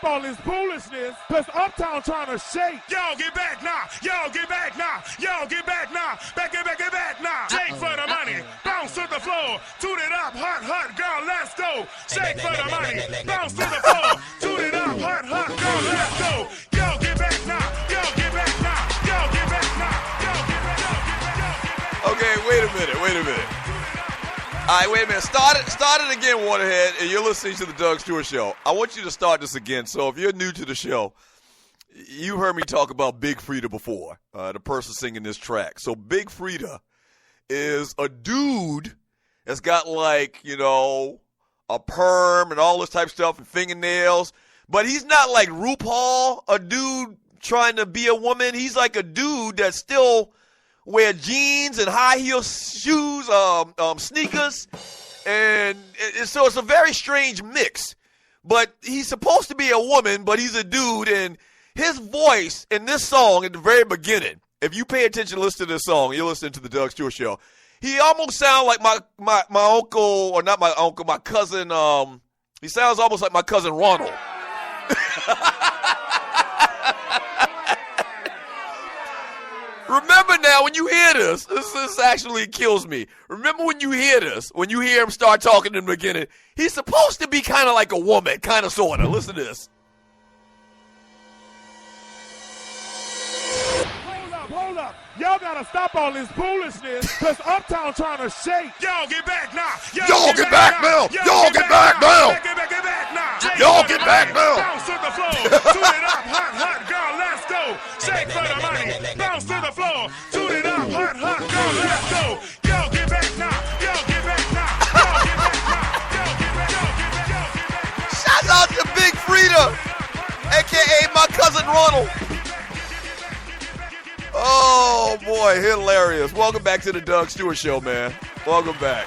stop all this foolishness, because Uptown trying to shake. Y'all get back now. Y'all get back now. Y'all get back now. Back now. Shake for the money. Bounce to the floor. Toot it up. Hot, girl, let's go. Shake for the money. Bounce to the floor. Toot it up. Hot, girl, let's go. Y'all get back now. Y'all get back now. Y'all get back now. Y'all get back now. Okay, wait a minute. All right, wait a minute. Start it again, Waterhead, and you're listening to the Doug Stewart Show. I want you to start this again. So if you're new to the show, you heard me talk about Big Frida before, the person singing this track. So Big Frida is a dude that's got, like, you know, a perm and all this type of stuff and fingernails. But he's not like RuPaul, a dude trying to be a woman. He's like a dude that still wear jeans and high heel shoes, sneakers. And so it's a very strange mix. But he's supposed to be a woman, but he's a dude. And his voice in this song at the very beginning, if you pay attention, listen to this song, you'll listen to the Doug Stewart Show. He almost sounds like my uncle, or not my uncle, my cousin. He sounds almost like my cousin Ronald. Remember now, when you hear this actually kills me. Remember when you hear this, when you hear him start talking in the beginning, he's supposed to be kind of like a woman, kind of, sort of. Listen to this. Hold up. Y'all gotta stop all this foolishness, because Uptown trying to shake. Y'all get back now. Y'all get back now. Y'all get back now. Y'all get back now. Bounce to the floor. Toot it up. Hot, girl, let's go. Shake for the money. Bounce to the floor. Toot it up. Hot, girl, let's go. Y'all get back now. Y'all get back now. Y'all get back now. Y'all get back. Shout out to Big Frida, a.k.a. my cousin Ronald. Oh, boy, hilarious. Welcome back to the Doug Stewart Show, man. Welcome back.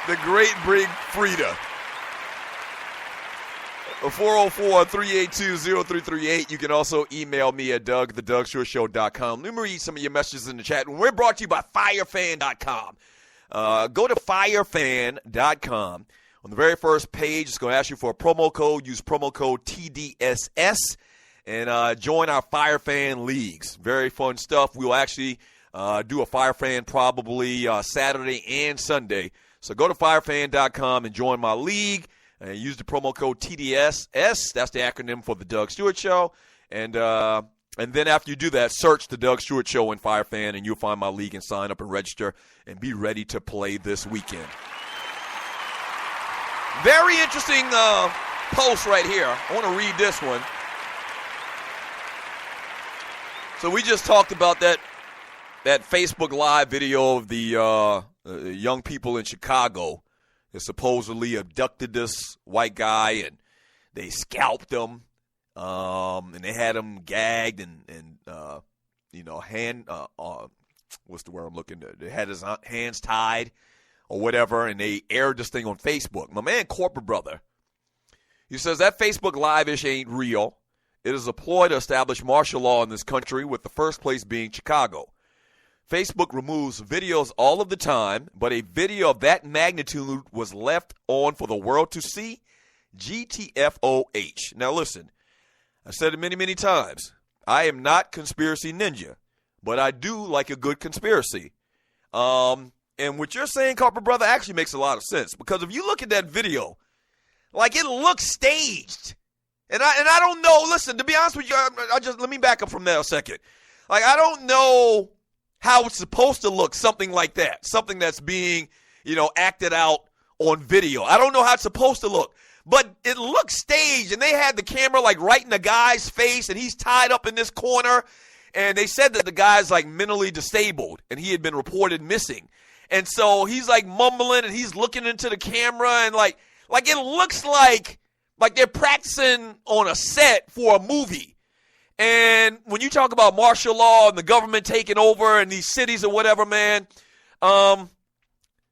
The great Big Frida. 404-382-0338. You can also email me at dougthedugstewartshow.com. Let me read some of your messages in the chat. We're brought to you by firefan.com. Go to firefan.com. On the very first page, it's going to ask you for a promo code. Use promo code TDSS and join our Fire Fan Leagues. Very fun stuff. We'll actually do a Fire Fan probably Saturday and Sunday. So go to firefan.com and join my league. And use the promo code TDSS. That's the acronym for the Doug Stewart Show. And then after you do that, search the Doug Stewart Show in Fire Fan, and you'll find my league and sign up and register and be ready to play this weekend. Very interesting post right here. I want to read this one. So we just talked about that Facebook Live video of the young people in Chicago that supposedly abducted this white guy and they scalped him, and they had him gagged and what's the word I'm looking at? They had his hands tied or whatever, and they aired this thing on Facebook. My man, Corporate Brother, he says that Facebook Live-ish ain't real. It is a ploy to establish martial law in this country, with the first place being Chicago. Facebook removes videos all of the time, but a video of that magnitude was left on for the world to see? GTFOH. Now listen, I've said it many, many times. I am not Conspiracy Ninja, but I do like a good conspiracy. And what you're saying, Corporate Brother, actually makes a lot of sense, because if you look at that video, like, it looks staged. And I don't know, listen, to be honest with you, let me back up from there a second. Like, I don't know how it's supposed to look, something like that, something that's being, acted out on video. I don't know how it's supposed to look, but it looks staged, and they had the camera, like, right in the guy's face, and he's tied up in this corner, and they said that the guy's, like, mentally disabled, and he had been reported missing. And so he's, like, mumbling, and he's looking into the camera, and, like it looks like they're practicing on a set for a movie. And when you talk about martial law and the government taking over in these cities or whatever, man,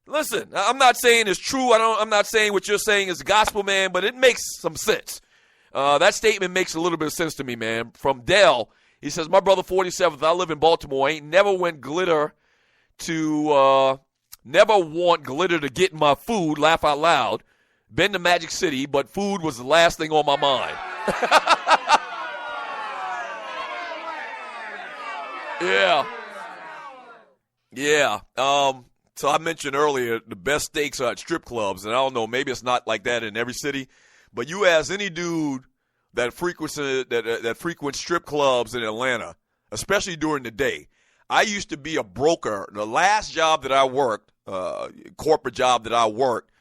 listen, I'm not saying it's true. I'm not saying what you're saying is gospel, man, but it makes some sense. That statement makes a little bit of sense to me, man. From Dell, he says, my brother 47th, I live in Baltimore, ain't never want glitter to get in my food, laugh out loud. Been to Magic City, but food was the last thing on my mind. Yeah. So I mentioned earlier the best steaks are at strip clubs, and I don't know, maybe it's not like that in every city, but you ask any dude that frequents strip clubs in Atlanta, especially during the day. I used to be a broker. The last job that I worked, corporate job that I worked,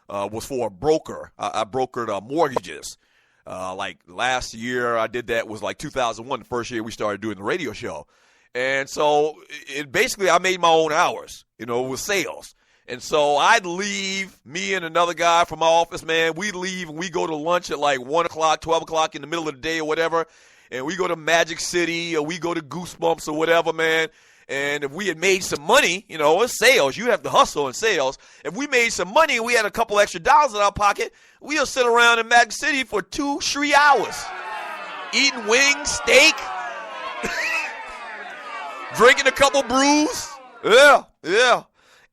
was for a broker. I brokered mortgages. Like last year I did that, was like 2001, the first year we started doing the radio show. And so basically I made my own hours, with sales. And so I'd leave, me and another guy from my office, man, we'd leave and we go to lunch at like 1 o'clock, 12 o'clock in the middle of the day or whatever. And we go to Magic City or we go to Goosebumps or whatever, man. And if we had made some money, it's sales. You have to hustle in sales. If we made some money and we had a couple extra dollars in our pocket, we'll sit around in Magic City for 2-3 hours. Eating wings, steak, drinking a couple brews. Yeah.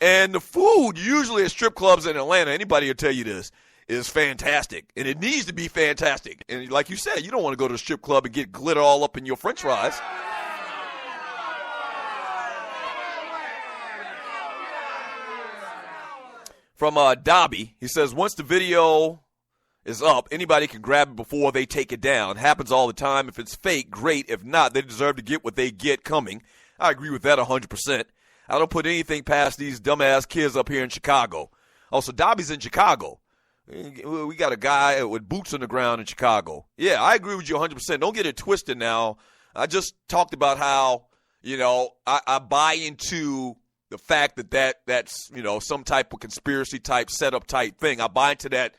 And the food, usually at strip clubs in Atlanta, anybody will tell you this, is fantastic. And it needs to be fantastic. And like you said, you don't want to go to a strip club and get glitter all up in your french fries. From Dobby, he says, once the video is up, anybody can grab it before they take it down. Happens all the time. If it's fake, great. If not, they deserve to get what they get coming. I agree with that 100%. I don't put anything past these dumbass kids up here in Chicago. Oh, so Dobby's in Chicago. We got a guy with boots on the ground in Chicago. Yeah, I agree with you 100%. Don't get it twisted now. I just talked about how, I buy into the fact that's some type of conspiracy type, setup type thing. I buy into that,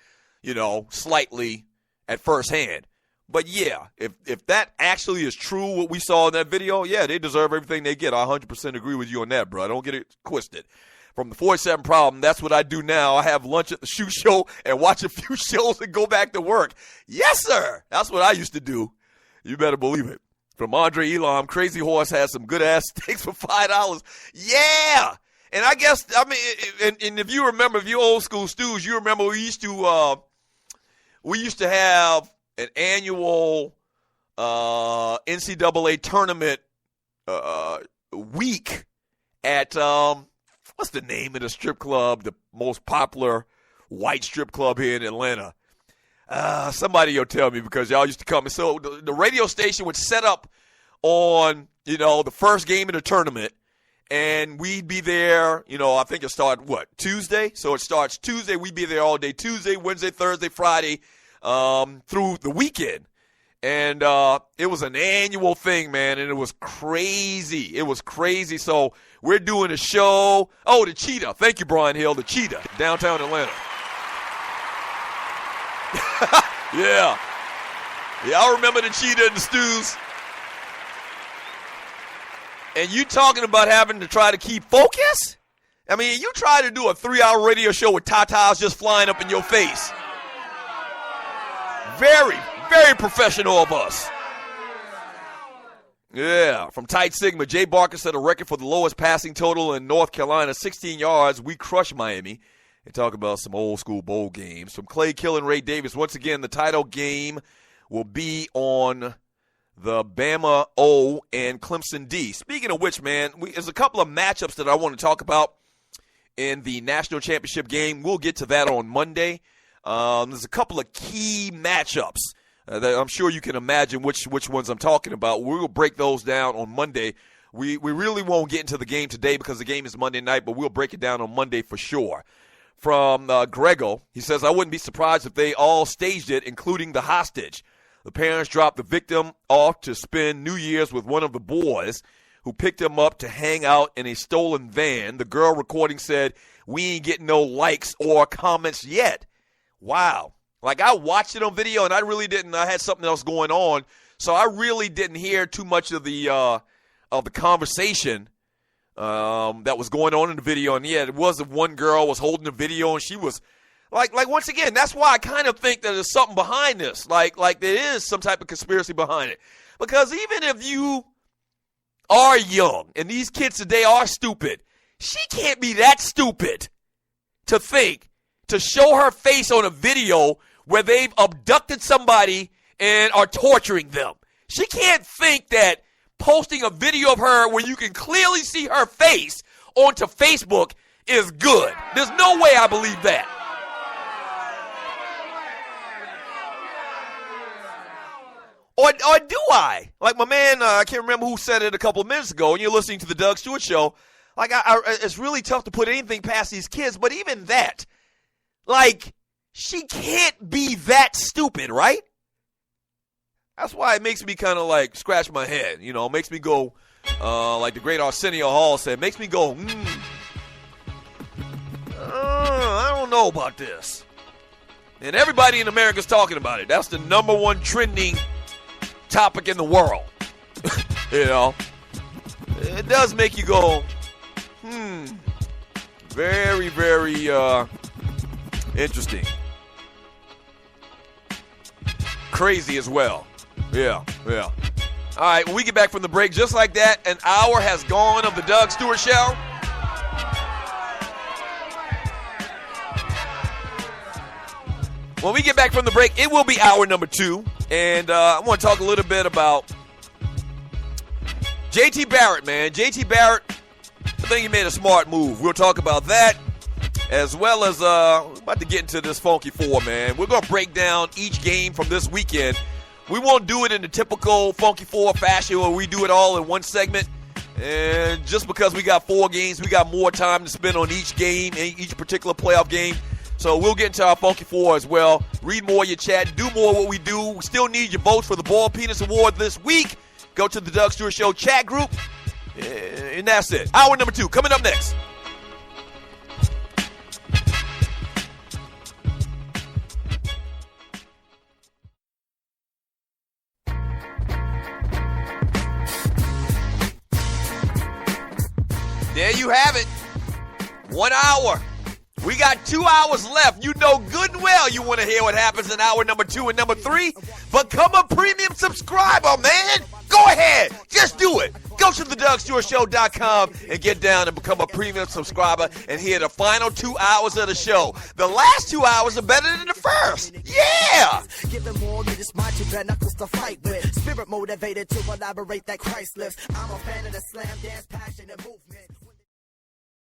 slightly at first hand. But yeah, if that actually is true, what we saw in that video, yeah, they deserve everything they get. I 100% agree with you on that, bro. Don't get it twisted. From the 47 Problem, that's what I do now. I have lunch at the shoe show and watch a few shows and go back to work. Yes, sir. That's what I used to do. You better believe it. From Andre Elam, Crazy Horse has some good-ass steaks for $5. Yeah. And I guess, and if you remember, if you old school stews, you remember we used to have an annual NCAA tournament week at, what's the name of the strip club, the most popular white strip club here in Atlanta? Somebody will tell me because y'all used to come. And so the radio station would set up on, the first game of the tournament, and we'd be there, I think it started, Tuesday? So it starts Tuesday. We'd be there all day, Tuesday, Wednesday, Thursday, Friday, through the weekend. And it was an annual thing, man, and it was crazy. It was crazy. So we're doing a show. Oh, the Cheetah. Thank you, Brian Hill. The Cheetah, downtown Atlanta. Yeah, I remember the Cheetah and the stews. And you talking about having to try to keep focus? I mean, you try to do a 3-hour radio show with tatas just flying up in your face. Very, very professional of us. Yeah, from Tight Sigma, Jay Barker set a record for the lowest passing total in North Carolina, 16 yards. We crushed Miami. They talk about some old school bowl games. From Clay Kill and Ray Davis, once again, the title game will be on the Bama O and Clemson D. Speaking of which, man, there's a couple of matchups that I want to talk about in the national championship game. We'll get to that on Monday. There's a couple of key matchups that I'm sure you can imagine which ones I'm talking about. We will break those down on Monday. We really won't get into the game today because the game is Monday night, but we'll break it down on Monday for sure. From Gregory, he says, I wouldn't be surprised if they all staged it, including the hostage. The parents dropped the victim off to spend New Year's with one of the boys who picked him up to hang out in a stolen van. The girl recording said, we ain't getting no likes or comments yet. Wow. Like, I watched it on video, and I really didn't. I had something else going on, so I really didn't hear too much of the conversation that was going on in the video. And, yeah, it was that one girl was holding the video, and she was, like once again, that's why I kind of think that there's something behind this. Like there is some type of conspiracy behind it. Because even if you are young, and these kids today are stupid, she can't be that stupid to think to show her face on a video where they've abducted somebody and are torturing them. She can't think that posting a video of her where you can clearly see her face onto Facebook is good. There's no way I believe that. Or do I? Like my man, I can't remember who said it a couple of minutes ago, and you're listening to the Doug Stewart Show. Like, it's really tough to put anything past these kids, but even that, like, she can't be that stupid, right? That's why it makes me kind of, like, scratch my head. You know, it makes me go, like the great Arsenio Hall said, makes me go, I don't know about this. And everybody in America's talking about it. That's the number one trending topic in the world. You know, it does make you go, very, very interesting. Crazy as well. Yeah. All right, when we get back from the break, just like that, an hour has gone of the Doug Stewart Show. When we get back from the break, it will be hour number 2. And I want to talk a little bit about JT Barrett, man. JT Barrett, I think he made a smart move. We'll talk about that, as well as we're about to get into this Funky Four, man. We're going to break down each game from this weekend. We won't do it in the typical Funky Four fashion where we do it all in one segment. And just because we got 4 games, we got more time to spend on each game, each particular playoff game. So we'll get into our Funky Four as well. Read more of your chat. Do more of what we do. We still need your votes for the Ball Penis Award this week. Go to the Doug Stewart Show chat group. And that's it. Hour number 2 coming up next. There you have it. 1 hour. We got 2 hours left. You know good and well you want to hear what happens in hour number 2 and number 3. Become a premium subscriber, man. Go ahead. Just do it. Go to thedougstewartshow.com and get down and become a premium subscriber and hear the final 2 hours of the show. The last 2 hours are better than the first. Yeah. Give them all you just might, you better knuckles to fight with. Spirit motivated to elaborate that Christ lives. I'm a fan of the slam dance, passion and movement.